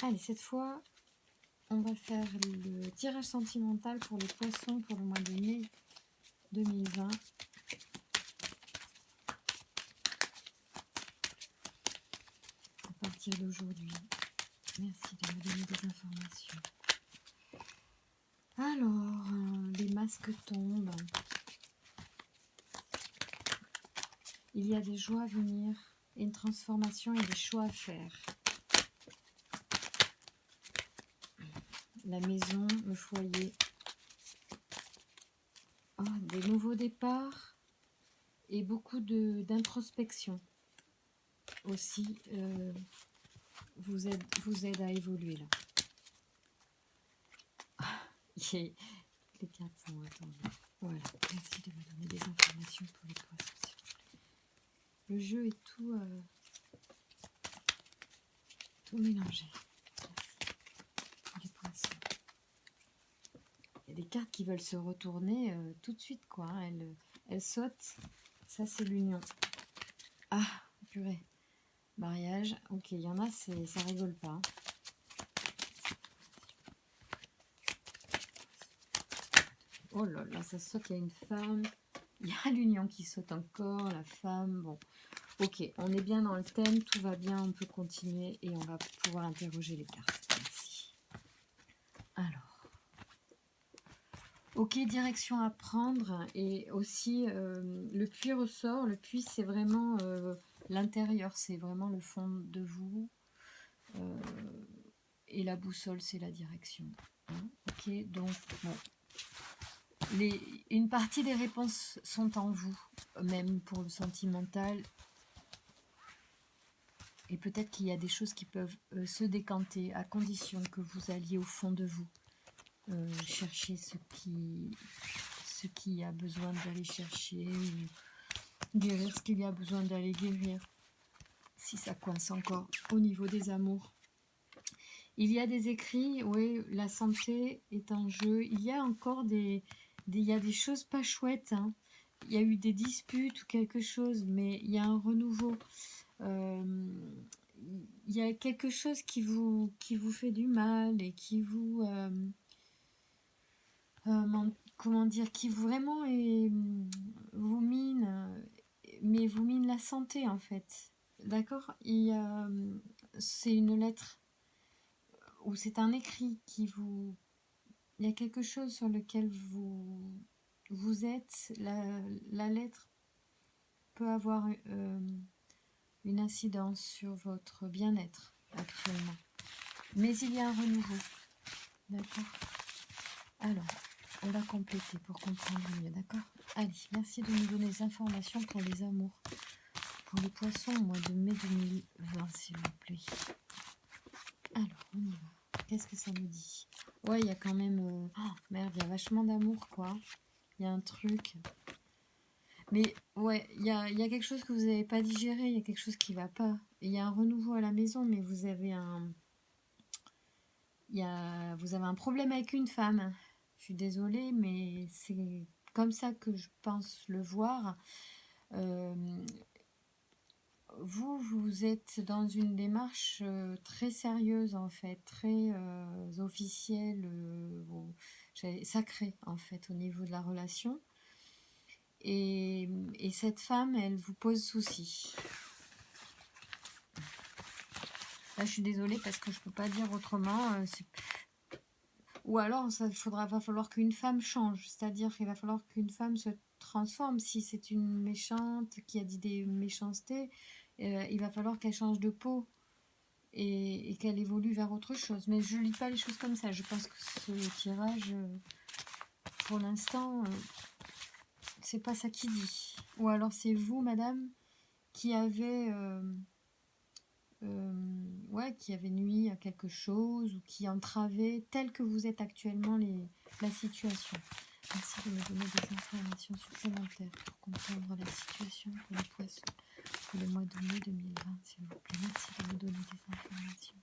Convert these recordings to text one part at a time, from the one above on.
Allez, cette fois, on va faire le tirage sentimental pour les poissons pour le mois de mai 2020. À partir d'aujourd'hui. Merci de me donner des informations. Alors, les masques tombent. Il y a des joies à venir, une transformation et des choix à faire. La maison, le foyer. Des nouveaux départs et beaucoup d'introspection. Aussi, vous aide à évoluer là. Les cartes sont attendues. Voilà, merci de me donner des informations pour les poissons, s'il vous plaît. Le jeu est tout mélangé. Merci. Les poissons. Il y a des cartes qui veulent se retourner tout de suite, quoi. Elles sautent. Ça, c'est l'union. Ah, purée. Mariage. Ok, il y en a, ça rigole pas. Oh là là, ça saute, il y a une femme. Il y a l'union qui saute encore, la femme. Bon, ok, on est bien dans le thème, tout va bien, on peut continuer et on va pouvoir interroger les cartes. Merci. Alors, ok, direction à prendre et aussi le puits ressort. Le puits, c'est vraiment l'intérieur, c'est vraiment le fond de vous. Et la boussole, c'est la direction. Hein, ok, donc, bon. Une partie des réponses sont en vous, même pour le sentimental. Et peut-être qu'il y a des choses qui peuvent se décanter à condition que vous alliez au fond de vous. Chercher ce qui a besoin d'aller chercher, guérir ce qu'il y a besoin d'aller guérir, si ça coince encore au niveau des amours. Il y a des écrits, oui, la santé est en jeu. Il y a encore il y a des choses pas chouettes. Hein. Il y a eu des disputes ou quelque chose, mais il y a un renouveau. Il y a quelque chose qui vous fait du mal et qui vous... comment dire, qui vraiment vous mine, mais vous mine la santé en fait. D'accord. C'est une lettre ou c'est un écrit qui vous... Il y a quelque chose sur lequel vous êtes. La lettre peut avoir une incidence sur votre bien-être actuellement. Mais il y a un renouveau. D'accord. Alors, on va compléter pour comprendre mieux, d'accord? Allez, merci de nous donner des informations pour les amours. Pour les poissons au mois de mai 2020, s'il vous plaît. Alors, on y va. Qu'est-ce que ça me dit? Ouais, il y a quand même... Oh, merde, il y a vachement d'amour, quoi. Il y a un truc. Mais, ouais, il y a quelque chose que vous n'avez pas digéré. Il y a quelque chose qui ne va pas. Il y a un renouveau à la maison, mais vous avez vous avez un problème avec une femme. Je suis désolée, mais c'est comme ça que je pense le voir. Vous êtes dans une démarche très sérieuse, en fait, très officielle, sacrée, en fait, au niveau de la relation. Et cette femme, elle vous pose souci. Là, je suis désolée parce que je ne peux pas dire autrement. Ou alors, va falloir qu'une femme change. C'est-à-dire qu'il va falloir qu'une femme se transforme. Si c'est une méchante qui a dit des méchancetés, il va falloir qu'elle change de peau et qu'elle évolue vers autre chose. Mais je ne lis pas les choses comme ça. Je pense que ce tirage, pour l'instant, c'est pas ça qui dit. Ou alors c'est vous, madame, qui avez... qui avait nuit à quelque chose ou qui entravait, tel que vous êtes actuellement, la situation. Merci de me donner des informations supplémentaires pour comprendre la situation pour les poissons pour le mois de mai 2020, s'il vous plaît. Merci de me donner des informations.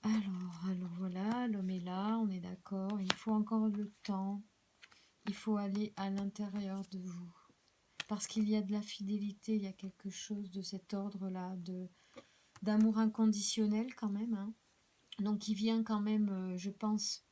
Alors voilà, l'homme est là, on est d'accord. Il faut encore le temps. Il faut aller à l'intérieur de vous. Parce qu'il y a de la fidélité, il y a quelque chose de cet ordre-là, d'amour inconditionnel quand même, hein. Donc il vient quand même, je pense,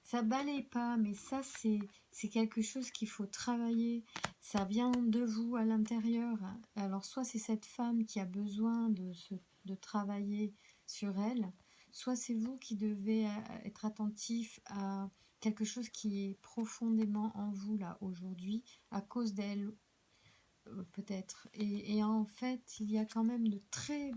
ça balaye pas, mais ça c'est quelque chose qu'il faut travailler. Ça vient de vous à l'intérieur. Alors soit c'est cette femme qui a besoin de travailler sur elle, soit c'est vous qui devez être attentif à quelque chose qui est profondément en vous là aujourd'hui, à cause d'elle peut-être. Et en fait, il y a quand même de très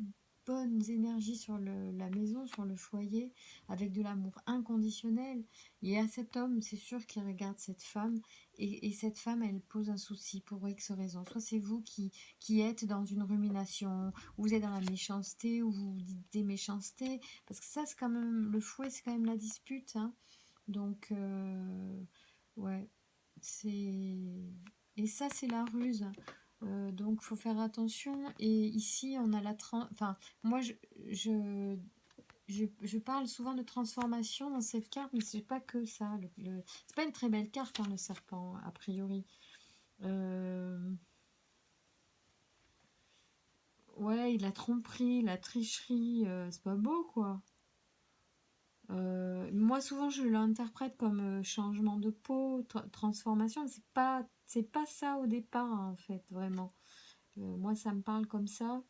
bonnes énergies sur la maison, sur le foyer, avec de l'amour inconditionnel. Et à cet homme, c'est sûr qu'il regarde cette femme, et cette femme, elle pose un souci pour X raison. Soit c'est vous qui êtes dans une rumination, ou vous êtes dans la méchanceté, ou vous dites des méchancetés, parce que ça, c'est quand même, le fouet, c'est quand même la dispute, hein. Donc, ouais, c'est... Et ça, c'est la ruse. Donc, faut faire attention. Et ici, on a enfin, moi, je parle souvent de transformation dans cette carte, mais c'est pas que ça. C'est pas une très belle carte, hein, le serpent, a priori. Euh, Ouais, la tromperie, la tricherie, c'est pas beau, quoi. Moi, souvent, je l'interprète comme changement de peau, transformation. C'est pas ça au départ, hein, en fait, vraiment. Moi, ça me parle comme ça.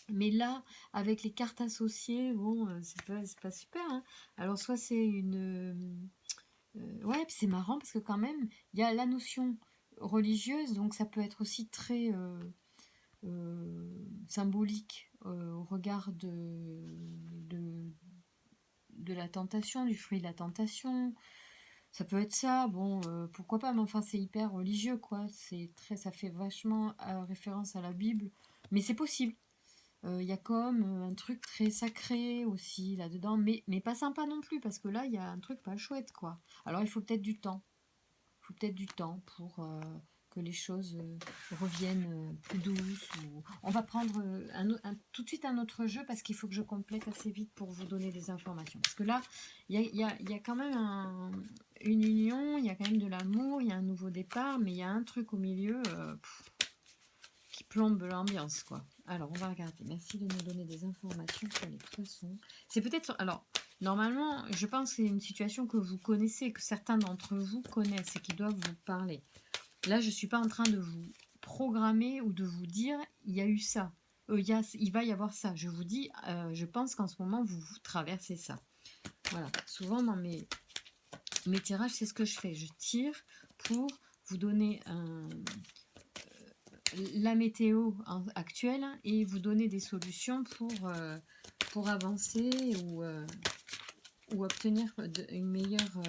Mais là, avec les cartes associées, bon, c'est pas super, hein. Alors, soit c'est ouais, puis c'est marrant parce que quand même, il y a la notion religieuse, donc ça peut être aussi très symbolique au regard de, de la tentation, du fruit de la tentation. Ça peut être ça, bon, pourquoi pas, mais enfin c'est hyper religieux, quoi. Ça fait vachement référence à la Bible, mais c'est possible. Il y a comme un truc très sacré aussi là-dedans, mais pas sympa non plus, parce que là, il y a un truc pas chouette, quoi. Alors il faut peut-être du temps. Il faut peut-être du temps pour que les choses reviennent plus douces. On va prendre tout de suite un autre jeu, parce qu'il faut que je complète assez vite pour vous donner des informations. Parce que là, il y a quand même une union, il y a quand même de l'amour, il y a un nouveau départ, mais il y a un truc au milieu qui plombe l'ambiance, quoi. Alors, on va regarder. Merci de nous donner des informations sur les poissons. C'est peut-être... Alors, normalement, je pense que c'est une situation que vous connaissez, que certains d'entre vous connaissent et qui doivent vous parler. Là, je ne suis pas en train de vous programmer ou de vous dire, il y a eu ça. Il va y avoir ça. Je vous dis, je pense qu'en ce moment, vous traversez ça. Voilà. Souvent, dans mes tirages, c'est ce que je fais. Je tire pour vous donner la météo actuelle et vous donner des solutions pour avancer ou obtenir une meilleure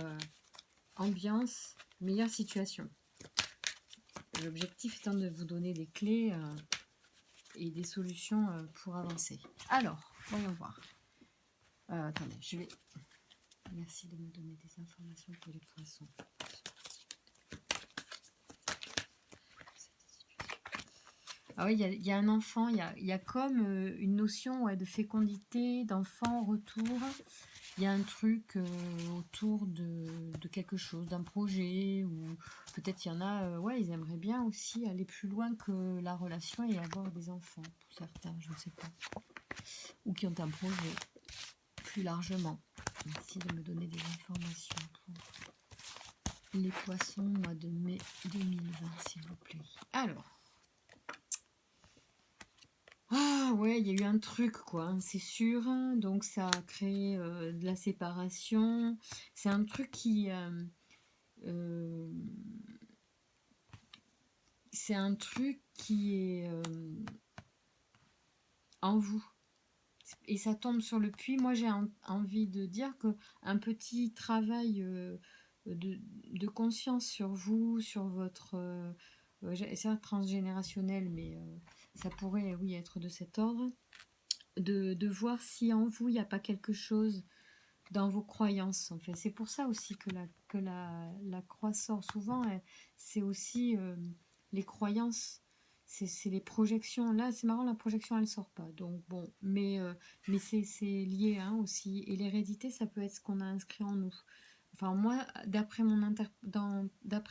ambiance, une meilleure situation. L'objectif étant de vous donner des clés et des solutions pour avancer. Alors, voyons voir. Attendez, je vais... Merci de me donner des informations pour les poissons. Ah oui, il y a un enfant, il y a comme une notion, ouais, de fécondité, d'enfant, retour. Il y a un truc autour de quelque chose, d'un projet, ou peut-être il y en a, ouais, ils aimeraient bien aussi aller plus loin que la relation et avoir des enfants, pour certains, je ne sais pas. Ou qui ont un projet plus largement. Merci de me donner des informations pour les poissons, mois de mai 2020, s'il vous plaît. Alors. Ah ouais, il y a eu un truc, quoi, hein, c'est sûr. Donc ça a créé de la séparation. C'est un truc euh, c'est un truc qui est en vous. Et ça tombe sur le puits. Moi, j'ai envie de dire que un petit travail de conscience sur vous, sur votre... c'est transgénérationnel, mais ça pourrait, oui, être de cet ordre. De voir si en vous, il n'y a pas quelque chose dans vos croyances. En fait. C'est pour ça aussi que la croix sort souvent. C'est aussi les croyances, c'est les projections. Là, c'est marrant, la projection, elle sort pas. Donc bon, mais c'est lié, hein, aussi. Et l'hérédité, ça peut être ce qu'on a inscrit en nous. Enfin, moi, d'après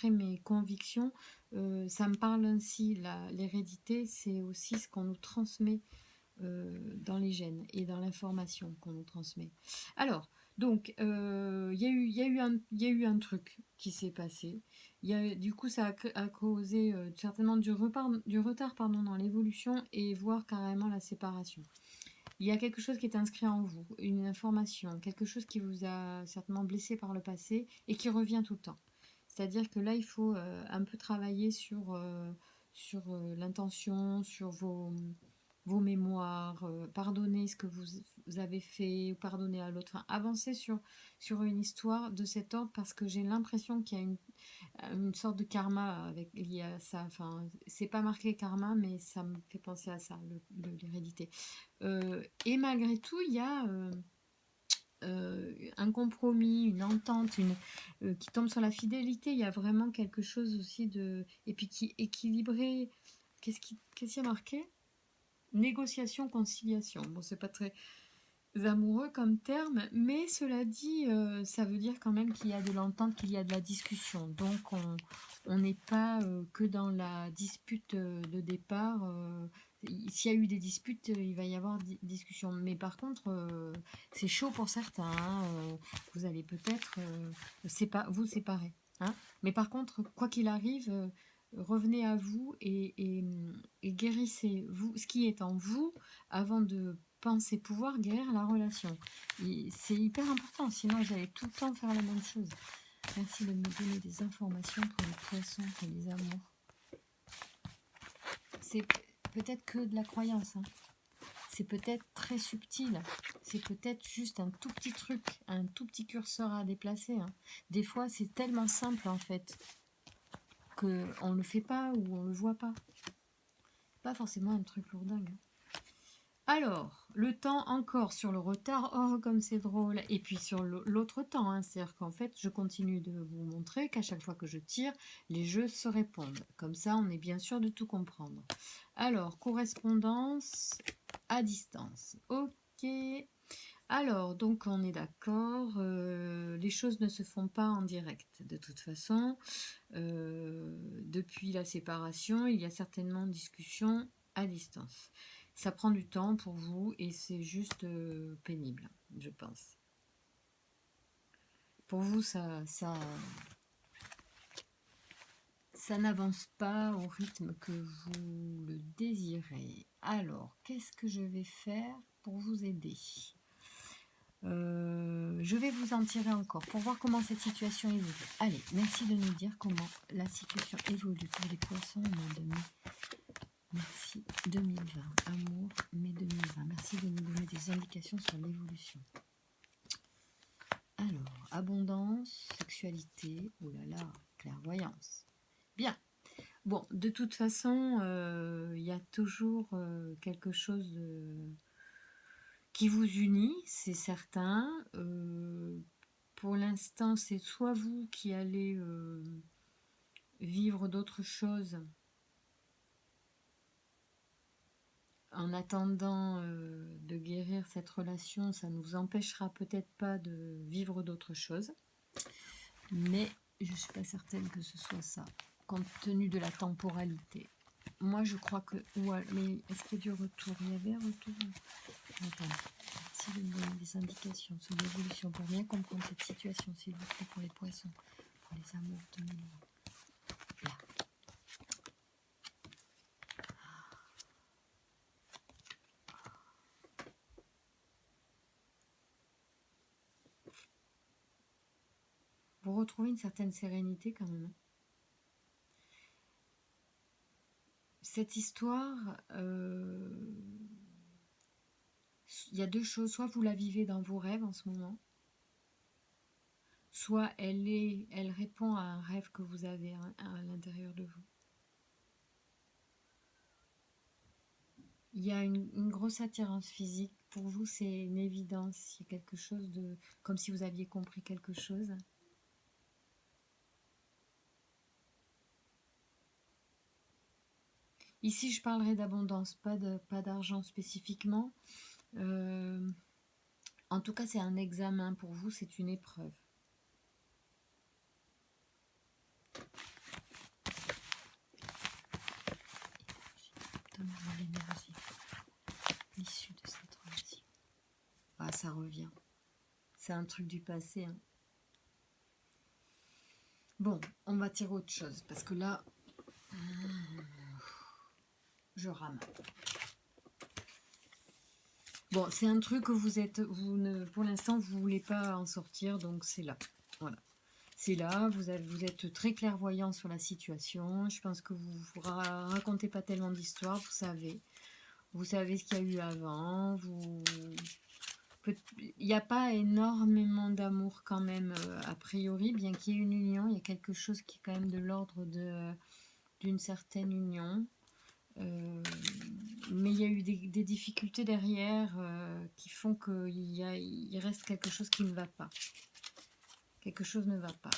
mes convictions, ça me parle ainsi. L'hérédité, c'est aussi ce qu'on nous transmet dans les gènes et dans l'information qu'on nous transmet. Alors, donc, il y a eu un truc qui s'est passé. Du coup, ça a causé certainement du retard pardon, dans l'évolution et voire carrément la séparation. Il y a quelque chose qui est inscrit en vous, une information, quelque chose qui vous a certainement blessé par le passé et qui revient tout le temps. C'est-à-dire que là, il faut un peu travailler sur l'intention, sur vos mémoires, pardonner ce que vous avez fait, ou pardonner à l'autre, enfin, avancer sur une histoire de cet ordre parce que j'ai l'impression qu'il y a une sorte de karma lié à ça. Enfin, c'est pas marqué karma, mais ça me fait penser à ça, l'hérédité. Et malgré tout, il y a un compromis, une entente, qui tombe sur la fidélité. Il y a vraiment quelque chose aussi de... Et puis qui est équilibré. Qu'est-ce qui est marqué? Négociation, conciliation. Bon, c'est pas très amoureux comme terme, mais cela dit, ça veut dire quand même qu'il y a de l'entente, qu'il y a de la discussion. Donc, on n'est pas que dans la dispute de départ. S'il y a eu des disputes, il va y avoir discussion. Mais par contre, c'est chaud pour certains. Hein, vous allez peut-être vous séparer. Hein. Mais par contre, quoi qu'il arrive, revenez à vous et guérissez vous, ce qui est en vous avant de penser pouvoir guérir la relation. C'est hyper important, sinon vous allez tout le temps faire la même chose. Merci de me donner des informations pour les poissons, pour les amours. C'est peut-être que de la croyance. Hein. C'est peut-être très subtil. C'est peut-être juste un tout petit truc, un tout petit curseur à déplacer. Hein. Des fois, c'est tellement simple en fait qu'on ne le fait pas ou on ne le voit pas. Pas forcément un truc lourdingue. Hein. Alors, le temps encore sur le retard, oh comme c'est drôle, et puis sur l'autre temps, hein, c'est-à-dire qu'en fait je continue de vous montrer qu'à chaque fois que je tire, les jeux se répondent, comme ça on est bien sûr de tout comprendre. Alors, correspondance à distance, ok, alors donc on est d'accord, les choses ne se font pas en direct de toute façon, depuis la séparation il y a certainement discussion à distance. Ça prend du temps pour vous et c'est juste pénible, je pense. Pour vous, ça n'avance pas au rythme que vous le désirez. Alors, qu'est-ce que je vais faire pour vous aider? Je vais vous en tirer encore pour voir comment cette situation évolue. Allez, merci de nous dire comment la situation évolue pour les poissons au mois de mai. Merci 2020, amour, mai 2020. Merci de nous donner des indications sur l'évolution. Alors, abondance, sexualité, oh là là, clairvoyance. Bien. Bon, de toute façon, il y a toujours quelque chose qui vous unit, c'est certain. Pour l'instant, c'est soit vous qui allez vivre d'autres choses en attendant de guérir cette relation, ça ne vous empêchera peut-être pas de vivre d'autres choses. Mais je ne suis pas certaine que ce soit ça, compte tenu de la temporalité. Moi, je crois que... Ouais, mais est-ce qu'il y a du retour? Il y avait un retour? Attends, si vous me donnez des indications sur l'évolution pour bien comprendre cette situation, s'il vous plaît, pour les poissons, pour les amours de mes lois. Là. Vous retrouvez une certaine sérénité quand même. Cette histoire, il y a deux choses. Soit vous la vivez dans vos rêves en ce moment, soit elle répond à un rêve que vous avez à l'intérieur de vous. Il y a une grosse attirance physique. Pour vous, c'est une évidence. Il y a quelque chose de... Comme si vous aviez compris quelque chose. Ici, je parlerai d'abondance, pas d'argent spécifiquement. En tout cas, c'est un examen pour vous, c'est une épreuve. Donne-moi l'énergie. ça revient. C'est un truc du passé. Hein. Bon, on va tirer autre chose, parce que là, je rame. Bon, c'est un truc que pour l'instant, vous ne voulez pas en sortir, donc c'est là. Voilà. C'est là, vous êtes très clairvoyant sur la situation. Je pense que vous ne racontez pas tellement d'histoires, vous savez. Vous savez ce qu'il y a eu avant. Il n'y a pas énormément d'amour quand même, a priori, bien qu'il y ait une union. Il y a quelque chose qui est quand même de l'ordre d'une certaine union. Mais il y a eu des difficultés derrière qui font qu'il reste quelque chose qui ne va pas. Quelque chose ne va pas.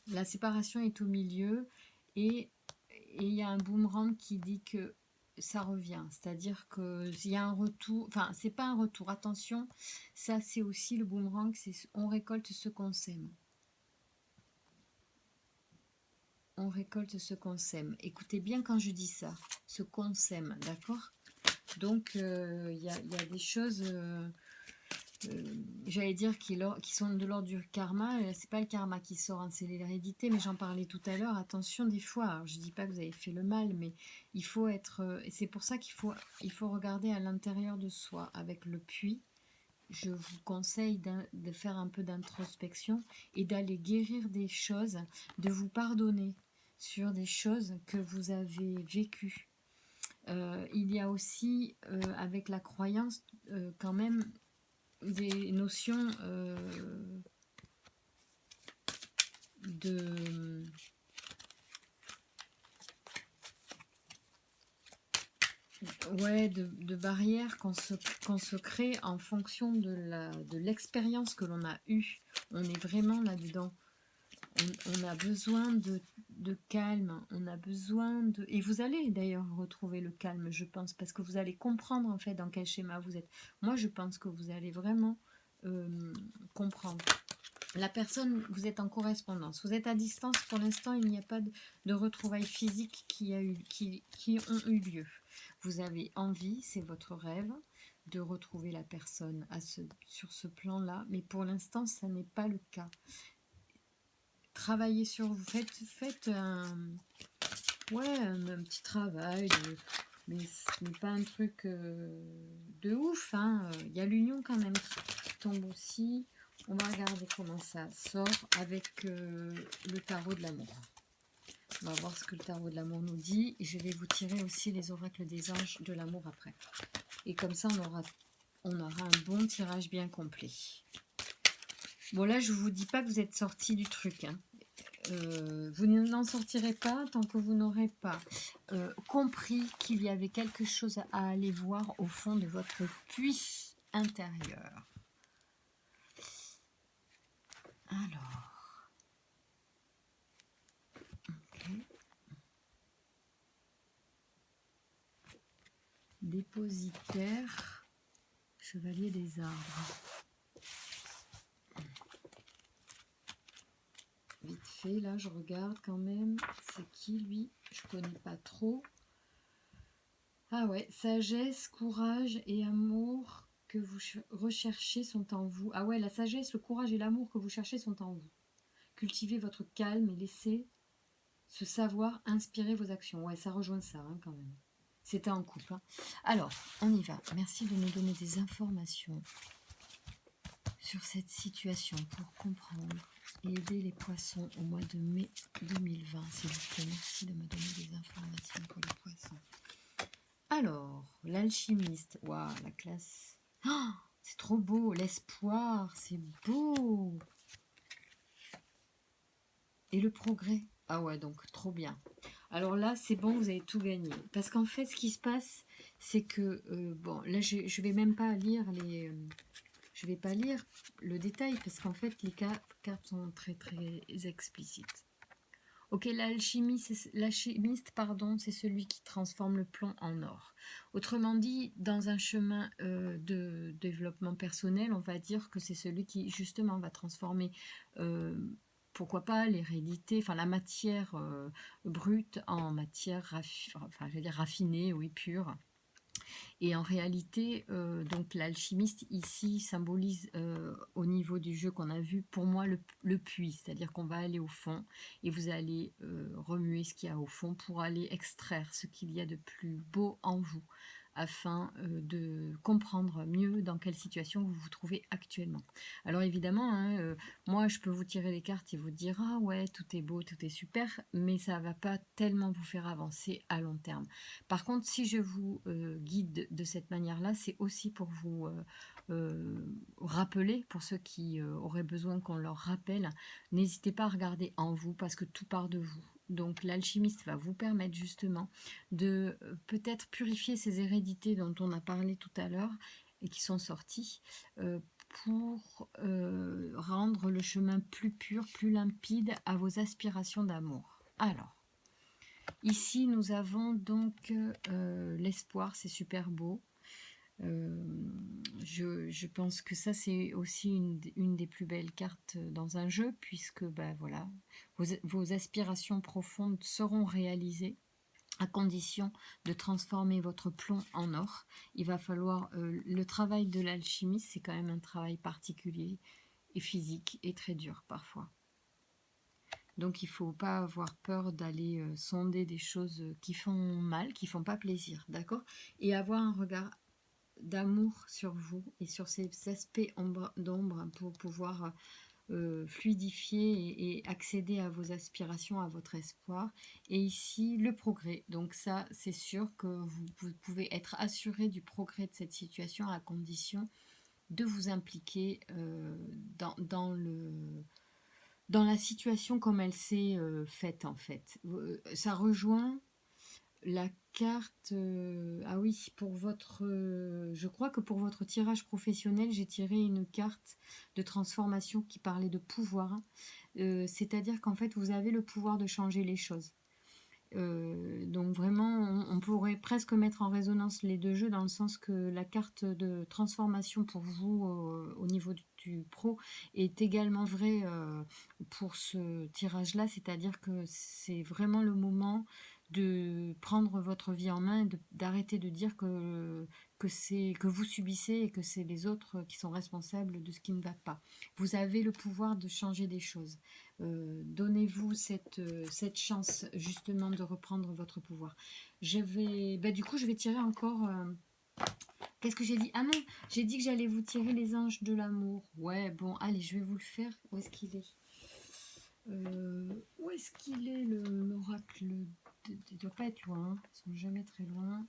La séparation est au milieu et il y a un boomerang qui dit que ça revient. C'est-à-dire qu'il y a un retour. Enfin, c'est pas un retour. Attention, ça c'est aussi le boomerang. C'est on récolte ce qu'on sème. On récolte ce qu'on sème. Écoutez bien quand je dis ça. Ce qu'on sème, d'accord? Donc, il y a des choses... j'allais dire qui sont de l'ordre du karma. C'est pas le karma qui sort, hein, c'est l'hérédité, mais j'en parlais tout à l'heure. Attention des fois, alors, je dis pas que vous avez fait le mal, mais il faut être, et c'est pour ça qu'il faut regarder à l'intérieur de soi avec le puits. Je vous conseille de faire un peu d'introspection et d'aller guérir des choses, de vous pardonner sur des choses que vous avez vécues. Il y a aussi avec la croyance quand même des notions de barrières qu'on se crée en fonction de l'expérience que l'on a eue. On est vraiment là-dedans. On a besoin de calme, on a besoin de... Et vous allez d'ailleurs retrouver le calme, je pense, parce que vous allez comprendre en fait dans quel schéma vous êtes. Moi, je pense que vous allez vraiment comprendre. La personne, vous êtes en correspondance, vous êtes à distance, pour l'instant, il n'y a pas de retrouvailles physiques qui ont eu lieu. Vous avez envie, c'est votre rêve, de retrouver la personne sur ce plan-là, mais pour l'instant, ça n'est pas le cas. Travaillez sur vous, faites un petit travail, mais ce n'est pas un truc de ouf, hein. Il y a l'union quand même qui tombe aussi. On va regarder comment ça sort avec le tarot de l'amour. On va voir ce que le tarot de l'amour nous dit. Et je vais vous tirer aussi les oracles des anges de l'amour après. Et comme ça, on aura un bon tirage bien complet. Bon, là, je ne vous dis pas que vous êtes sorti du truc. Hein. Vous n'en sortirez pas tant que vous n'aurez pas compris qu'il y avait quelque chose à aller voir au fond de votre puits intérieur. Alors, okay. Dépositaire, chevalier des arbres. Vite fait, là, je regarde quand même. C'est qui, lui? Je connais pas trop. Ah ouais, sagesse, courage et amour que vous recherchez sont en vous. Ah ouais, la sagesse, le courage et l'amour que vous cherchez sont en vous. Cultivez votre calme et laissez ce savoir inspirer vos actions. Ouais, ça rejoint ça hein, quand même. C'était en couple. Hein. Alors, on y va. Merci de nous donner des informations sur cette situation pour comprendre et aider les poissons au mois de mai 2020. S'il vous plaît, merci de me donner des informations pour les poissons. Alors, l'alchimiste. Waouh, la classe. Oh, c'est trop beau. L'espoir, c'est beau. Et le progrès. Ah ouais, donc trop bien. Alors là, c'est bon, vous avez tout gagné. Parce qu'en fait, ce qui se passe, c'est que... bon, là, je ne vais même pas lire les... je vais pas lire le détail, parce qu'en fait, les cartes sont très, très explicites. Ok, l'alchimiste, pardon, c'est celui qui transforme le plomb en or. Autrement dit, dans un chemin de développement personnel, on va dire que c'est celui qui, justement, va transformer, pourquoi pas, l'hérédité, enfin la matière brute en matière raffinée, oui, pure. Et en réalité, donc l'alchimiste ici symbolise au niveau du jeu qu'on a vu, pour moi, le puits. C'est-à-dire qu'on va aller au fond et vous allez remuer ce qu'il y a au fond pour aller extraire ce qu'il y a de plus beau en vous, afin de comprendre mieux dans quelle situation vous vous trouvez actuellement. Alors évidemment, hein, moi je peux vous tirer les cartes et vous dire ah ouais, tout est beau, tout est super, mais ça ne va pas tellement vous faire avancer à long terme. Par contre, si je vous guide de cette manière-là, c'est aussi pour vous rappeler, pour ceux qui auraient besoin qu'on leur rappelle, n'hésitez pas à regarder en vous parce que tout part de vous. Donc l'alchimiste va vous permettre justement de peut-être purifier ces hérédités dont on a parlé tout à l'heure et qui sont sorties pour rendre le chemin plus pur, plus limpide à vos aspirations d'amour. Alors, ici nous avons donc l'espoir, c'est super beau. Je pense que ça c'est aussi une des plus belles cartes dans un jeu, puisque ben, voilà, vos aspirations profondes seront réalisées à condition de transformer votre plomb en or. Il va falloir, le travail de l'alchimiste, c'est quand même un travail particulier et physique et très dur parfois. Donc il ne faut pas avoir peur d'aller sonder des choses qui font mal, qui ne font pas plaisir, d'accord? Et avoir un regard d'amour sur vous et sur ces aspects d'ombre pour pouvoir fluidifier et accéder à vos aspirations, à votre espoir. Et ici, le progrès. Donc ça, c'est sûr que vous pouvez être assuré du progrès de cette situation à condition de vous impliquer dans la situation comme elle s'est faite en fait. Ça rejoint la carte, ah oui, pour votre, je crois que pour votre tirage professionnel, j'ai tiré une carte de transformation qui parlait de pouvoir. C'est-à-dire qu'en fait, vous avez le pouvoir de changer les choses. Donc vraiment, on pourrait presque mettre en résonance les deux jeux dans le sens que la carte de transformation pour vous au niveau du pro est également vraie pour ce tirage-là, c'est-à-dire que c'est vraiment le moment de prendre votre vie en main et d'arrêter de dire que vous subissez et que c'est les autres qui sont responsables de ce qui ne va pas. Vous avez le pouvoir de changer des choses. Donnez-vous cette chance justement de reprendre votre pouvoir. Du coup, je vais tirer encore... Qu'est-ce que j'ai dit? Ah non, j'ai dit que j'allais vous tirer les anges de l'amour. Ouais, bon, allez, je vais vous le faire. Où est-ce qu'il est, où est-ce qu'il est l'oracle? Il ne doit pas être loin, ils sont jamais très loin.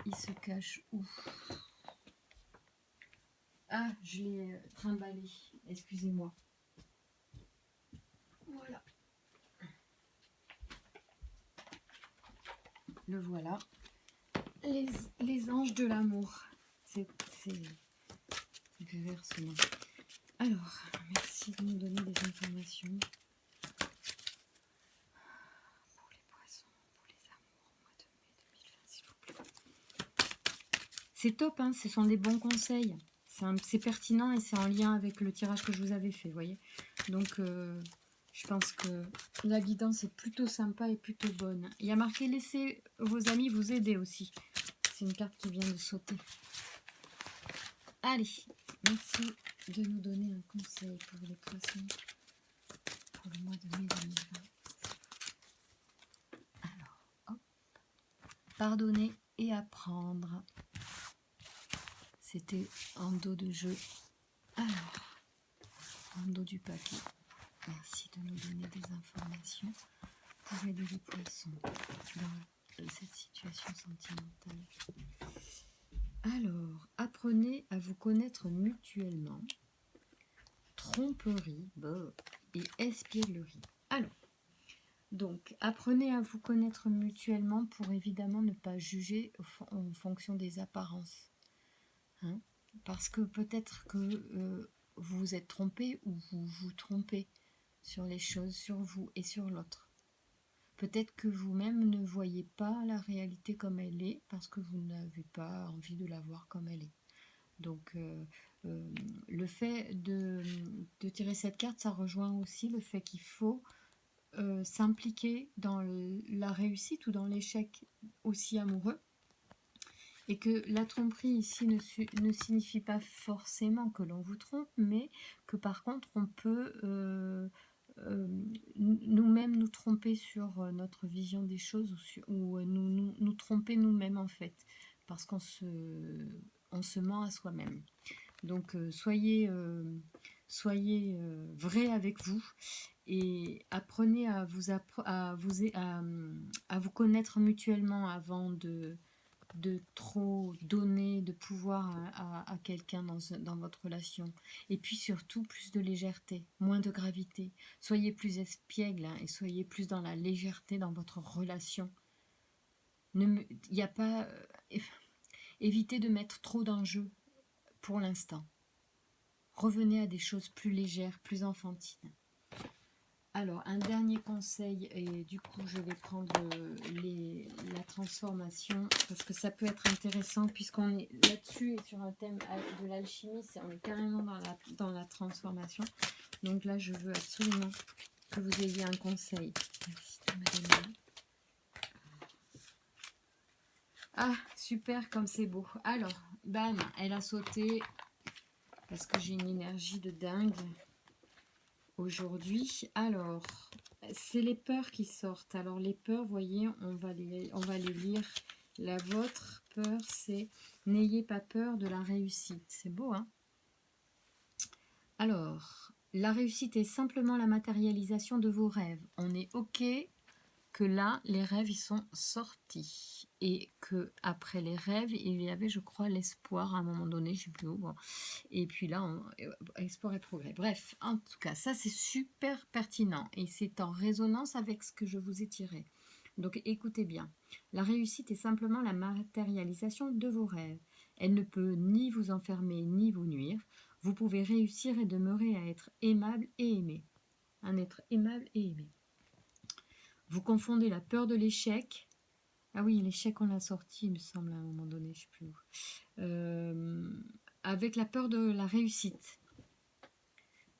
Il se cache où? Ah, je l'ai trimballé, excusez-moi. Voilà. Le voilà. Les anges de l'amour. C'est rire ce nom. Alors, merci de nous donner des informations. Pour les poissons, pour les amours, au mois de mai 2020, s'il vous plaît. C'est top, hein, ce sont des bons conseils. C'est pertinent et c'est en lien avec le tirage que je vous avais fait, vous voyez. Donc, je pense que la guidance est plutôt sympa et plutôt bonne. Il y a marqué « Laissez vos amis vous aider » aussi. C'est une carte qui vient de sauter. Allez, merci de nous donner un conseil pour les poissons pour le mois de mai 2020. Alors, hop. Pardonner et apprendre. C'était en dos de jeu. Alors, en dos du papier. Merci de nous donner des informations pour aider les poissons dans cette situation sentimentale. Alors, apprenez à vous connaître mutuellement. Tromperie et espièglerie. Alors, donc, apprenez à vous connaître mutuellement pour évidemment ne pas juger en fonction des apparences. Hein, parce que peut-être que vous vous êtes trompé ou vous vous trompez sur les choses, sur vous et sur l'autre. Peut-être que vous-même ne voyez pas la réalité comme elle est parce que vous n'avez pas envie de la voir comme elle est. Donc, le fait de tirer cette carte, ça rejoint aussi le fait qu'il faut s'impliquer dans la réussite ou dans l'échec aussi amoureux. Et que la tromperie ici ne signifie pas forcément que l'on vous trompe, mais que par contre on peut euh, nous-mêmes nous tromper sur notre vision des choses ou nous tromper nous-mêmes en fait, parce on se ment à soi-même. Donc soyez vrai avec vous et apprenez à vous connaître mutuellement avant de trop donner de pouvoir à quelqu'un dans votre relation. Et puis surtout, plus de légèreté, moins de gravité. Soyez plus espiègle hein, et soyez plus dans la légèreté dans votre relation. Il n'y a pas... évitez de mettre trop d'enjeux pour l'instant. Revenez à des choses plus légères, plus enfantines. Alors, un dernier conseil, et du coup, je vais prendre la transformation, parce que ça peut être intéressant, puisqu'on est là-dessus, et sur un thème de l'alchimie, on est carrément dans la transformation. Donc là, je veux absolument que vous ayez un conseil. Merci de me donner. Ah, super, comme c'est beau. Alors, bam, elle a sauté, parce que j'ai une énergie de dingue aujourd'hui. Alors, c'est les peurs qui sortent. Alors, les peurs, voyez, on va les lire. La vôtre peur, c'est « N'ayez pas peur de la réussite ». C'est beau, hein? Alors, la réussite est simplement la matérialisation de vos rêves. On est OK que là, les rêves, ils sont sortis. Et que après les rêves, il y avait, je crois, l'espoir à un moment donné, je ne sais plus où. Bon. Et puis là, espoir et progrès. Bref, en tout cas, ça, c'est super pertinent. Et c'est en résonance avec ce que je vous ai tiré. Donc, écoutez bien. La réussite est simplement la matérialisation de vos rêves. Elle ne peut ni vous enfermer, ni vous nuire. Vous pouvez réussir et demeurer à être aimable et aimé. Un être aimable et aimé. Vous confondez la peur de l'échec. Ah oui, l'échec, on l'a sorti, il me semble, à un moment donné, je ne sais plus où. Avec la peur de la réussite.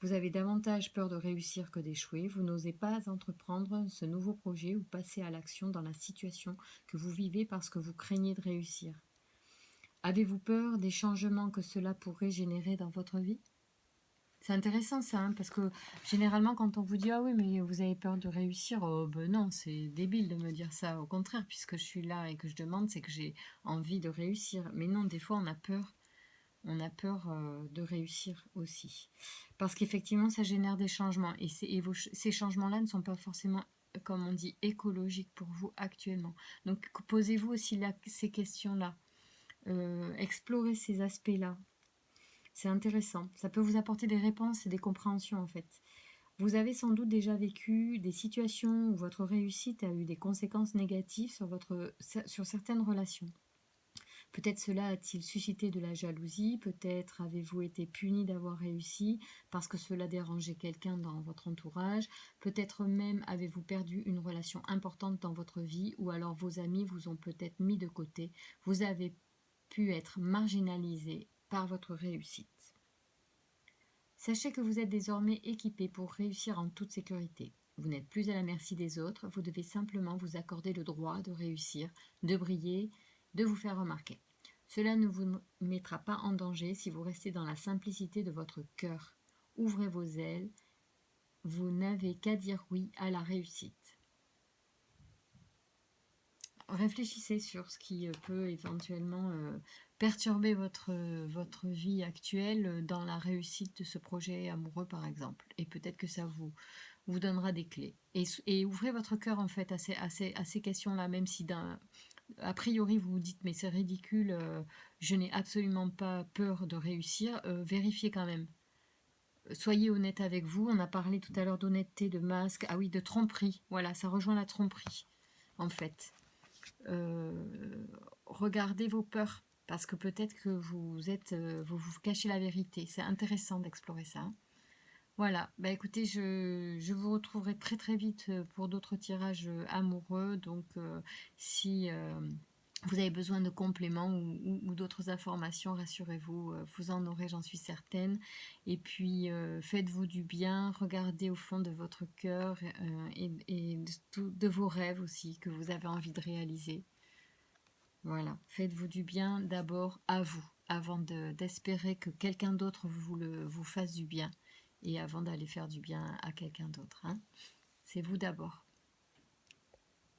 Vous avez davantage peur de réussir que d'échouer. Vous n'osez pas entreprendre ce nouveau projet ou passer à l'action dans la situation que vous vivez parce que vous craignez de réussir. Avez-vous peur des changements que cela pourrait générer dans votre vie ? C'est intéressant ça, hein, parce que généralement quand on vous dit « Ah oui, mais vous avez peur de réussir », oh ben non, c'est débile de me dire ça. Au contraire, puisque je suis là et que je demande, c'est que j'ai envie de réussir. Mais non, des fois on a peur. On a peur de réussir aussi. Parce qu'effectivement, ça génère des changements. Et ces changements-là ne sont pas forcément, comme on dit, écologiques pour vous actuellement. Donc posez-vous aussi ces questions-là. Explorez ces aspects-là. C'est intéressant. Ça peut vous apporter des réponses et des compréhensions en fait. Vous avez sans doute déjà vécu des situations où votre réussite a eu des conséquences négatives sur certaines relations. Peut-être cela a-t-il suscité de la jalousie, peut-être avez-vous été puni d'avoir réussi parce que cela dérangeait quelqu'un dans votre entourage, peut-être même avez-vous perdu une relation importante dans votre vie ou alors vos amis vous ont peut-être mis de côté. Vous avez pu être marginalisé par votre réussite. Sachez que vous êtes désormais équipé pour réussir en toute sécurité. Vous n'êtes plus à la merci des autres, vous devez simplement vous accorder le droit de réussir, de briller, de vous faire remarquer. Cela ne vous mettra pas en danger si vous restez dans la simplicité de votre cœur. Ouvrez vos ailes, vous n'avez qu'à dire oui à la réussite. Réfléchissez sur ce qui peut éventuellement perturber votre vie actuelle dans la réussite de ce projet amoureux par exemple. Et peut-être que ça vous donnera des clés. Et ouvrez votre cœur en fait à ces questions-là, même si a priori vous vous dites mais c'est ridicule, je n'ai absolument pas peur de réussir, vérifiez quand même. Soyez honnête avec vous, on a parlé tout à l'heure d'honnêteté, de masque, ah oui, de tromperie, voilà, ça rejoint la tromperie en fait. Regardez vos peurs, parce que peut-être que vous cachez la vérité, c'est intéressant d'explorer ça. Voilà, bah écoutez, je vous retrouverai très très vite pour d'autres tirages amoureux. Donc si vous avez besoin de compléments ou d'autres informations, rassurez-vous, vous en aurez, j'en suis certaine. Et puis faites-vous du bien, regardez au fond de votre cœur et de vos rêves aussi que vous avez envie de réaliser. Voilà, faites-vous du bien d'abord à vous, avant d'espérer que quelqu'un d'autre vous fasse du bien et avant d'aller faire du bien à quelqu'un d'autre, hein. C'est vous d'abord.